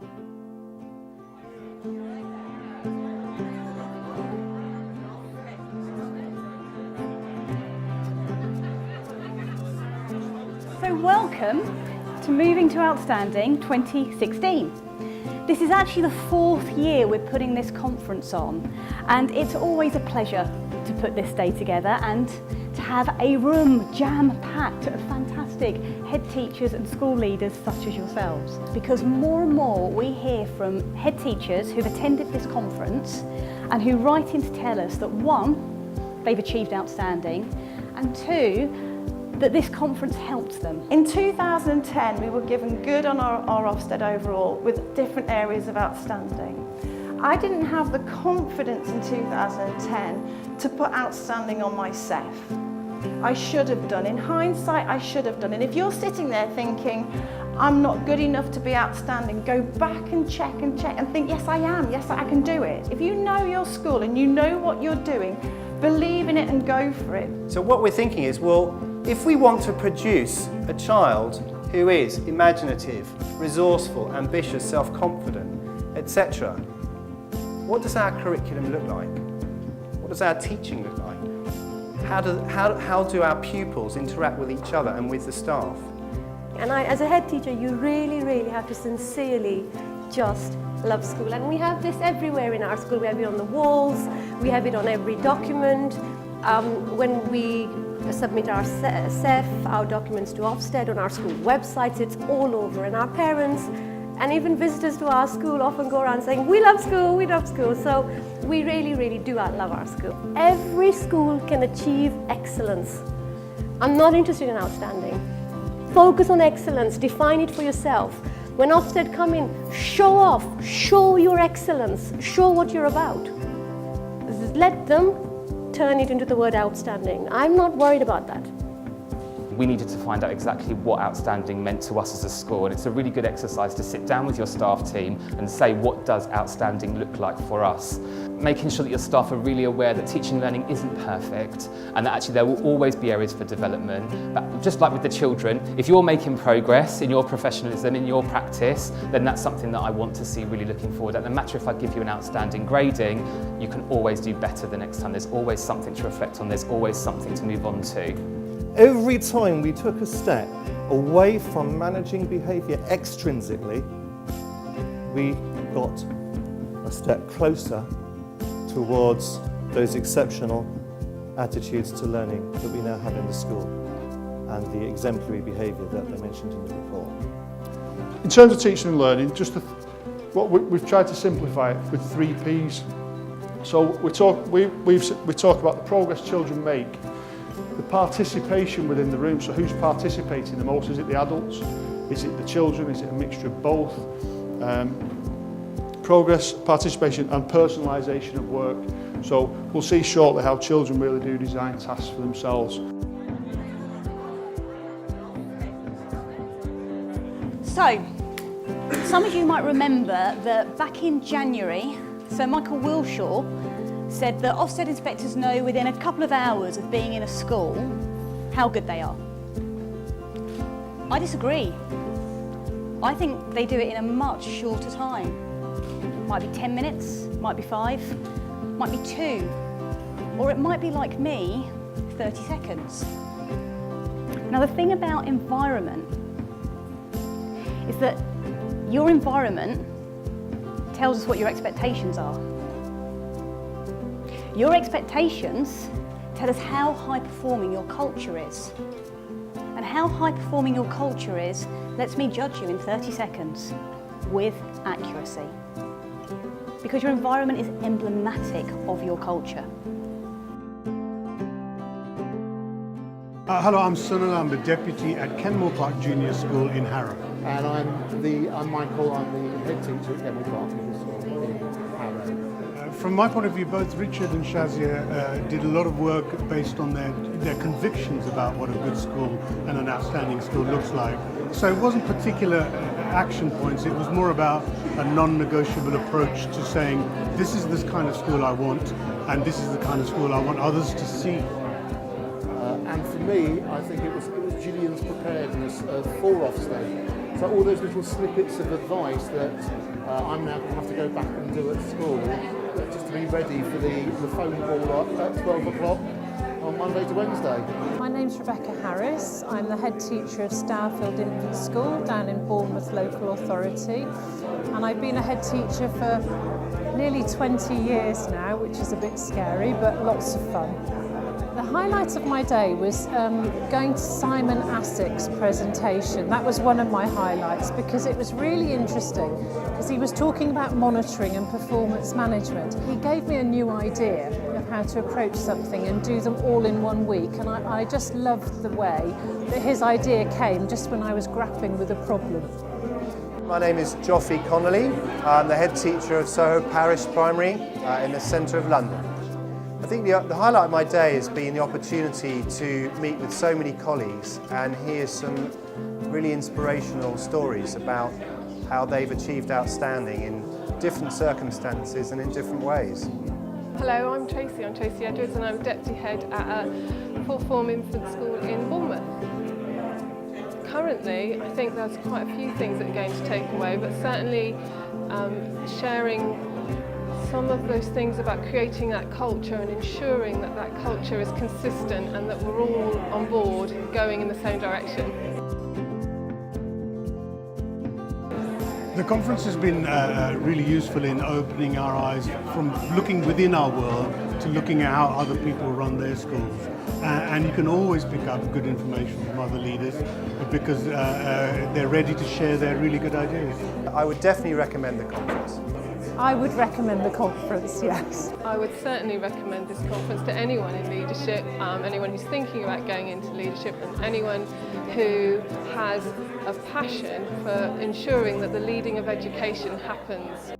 So welcome to Moving to Outstanding 2016. This is actually the 4th year we're putting this conference on, and it's always a pleasure to put this day together and to have a room jam-packed of fantastic head teachers and school leaders such as yourselves. Because more and more we hear from head teachers who've attended this conference and who write in to tell us that 1, they've achieved outstanding, and 2, that this conference helped them. In 2010, we were given good on our Ofsted overall with different areas of outstanding. I didn't have the confidence in 2010 to put outstanding on my CEF. I should have done. In hindsight, I should have done. And if you're sitting there thinking, I'm not good enough to be outstanding, go back and check and think, yes, I am. Yes, I can do it. If you know your school and you know what you're doing, believe in it and go for it. So what we're thinking is, well, if we want to produce a child who is imaginative, resourceful, ambitious, self-confident, etc., what does our curriculum look like? What does our teaching look like? How do our pupils interact with each other and with the staff? And as a head teacher, you really have to sincerely just love school. And we have this everywhere in our school. We have it on the walls, we have it on every document. When we submit our CEF, our documents to Ofsted, on our school websites, it's all over. And our parents and even visitors to our school often go around saying, we love school, we love school. So we really do love our school. Every school can achieve excellence. I'm not interested in outstanding. Focus on excellence, define it for yourself. When Ofsted come in, show off, show your excellence, show what you're about. Let them turn it into the word outstanding. I'm not worried about that. We needed to find out exactly what outstanding meant to us as a school, and it's a really good exercise to sit down with your staff team and say, what does outstanding look like for us? Making sure that your staff are really aware that teaching and learning isn't perfect and that actually there will always be areas for development. But just like with the children, if you're making progress in your professionalism, in your practice, then that's something that I want to see really looking forward at. No matter if I give you an outstanding grading, you can always do better the next time. There's always something to reflect on, there's always something to move on to. Every time we took a step away from managing behaviour extrinsically, we got a step closer towards those exceptional attitudes to learning that we now have in the school and the exemplary behaviour that they mentioned in the report. In terms of teaching and learning, we've tried to simplify it with 3 Ps. So we talk about the progress children make, the participation within the room, so who's participating the most? Is it the adults? Is it the children? Is it a mixture of both? Progress, participation and personalisation of work. So we'll see shortly how children really do design tasks for themselves. So, some of you might remember that back in January, Sir Michael Wilshaw said that Ofsted inspectors know within a couple of hours of being in a school how good they are. I disagree. I think they do it in a much shorter time. Might be 10 minutes, might be 5, might be 2, or it might be like me, 30 seconds. Now the thing about environment is that your environment tells us what your expectations are. Your expectations tell us how high performing your culture is. And how high performing your culture is lets me judge you in 30 seconds with accuracy. Because your environment is emblematic of your culture. Hello, I'm Sunil. I'm the deputy at Kenmore Park Junior School in Harrow. And I'm Michael. I'm the head teacher at Kenmore Park Junior School in Harrow. From my point of view, both Richard and Shazia did a lot of work based on their convictions about what a good school and an outstanding school looks like. So it wasn't particular action points, it was more about a non-negotiable approach to saying, this is this kind of school I want, and this is the kind of school I want others to see. And for me, I think it was Gillian's preparedness for Ofsted. So all those little snippets of advice that I'm now going to have to go back and do at school, just to be ready for the phone call at 12 o'clock on Monday to Wednesday. My name's Rebecca Harris. I'm the head teacher of Starfield Infant School down in Bournemouth Local Authority, and I've been a head teacher for nearly 20 years now, which is a bit scary but lots of fun. The highlight of my day was going to Simon Asick's presentation. That was one of my highlights because it was really interesting because he was talking about monitoring and performance management. He gave me a new idea of how to approach something and do them all in 1 week, and I just loved the way that his idea came just when I was grappling with a problem. My name is Joffrey Connolly. I'm the head teacher of Soho Parish Primary in the centre of London. I think the highlight of my day has been the opportunity to meet with so many colleagues and hear some really inspirational stories about how they've achieved outstanding in different circumstances and in different ways. Hello, I'm Tracy Edwards and I'm Deputy Head at a fourth form infant school in Bournemouth. Currently, I think there's quite a few things that are going to take away, but certainly sharing some of those things about creating that culture and ensuring that that culture is consistent and that we're all on board going in the same direction. The conference has been really useful in opening our eyes from looking within our world to looking at how other people run their schools. And you can always pick up good information from other leaders because they're ready to share their really good ideas. I would definitely recommend the conference. I would recommend the conference, yes. I would certainly recommend this conference to anyone in leadership, anyone who's thinking about going into leadership, and anyone who has a passion for ensuring that the leading of education happens.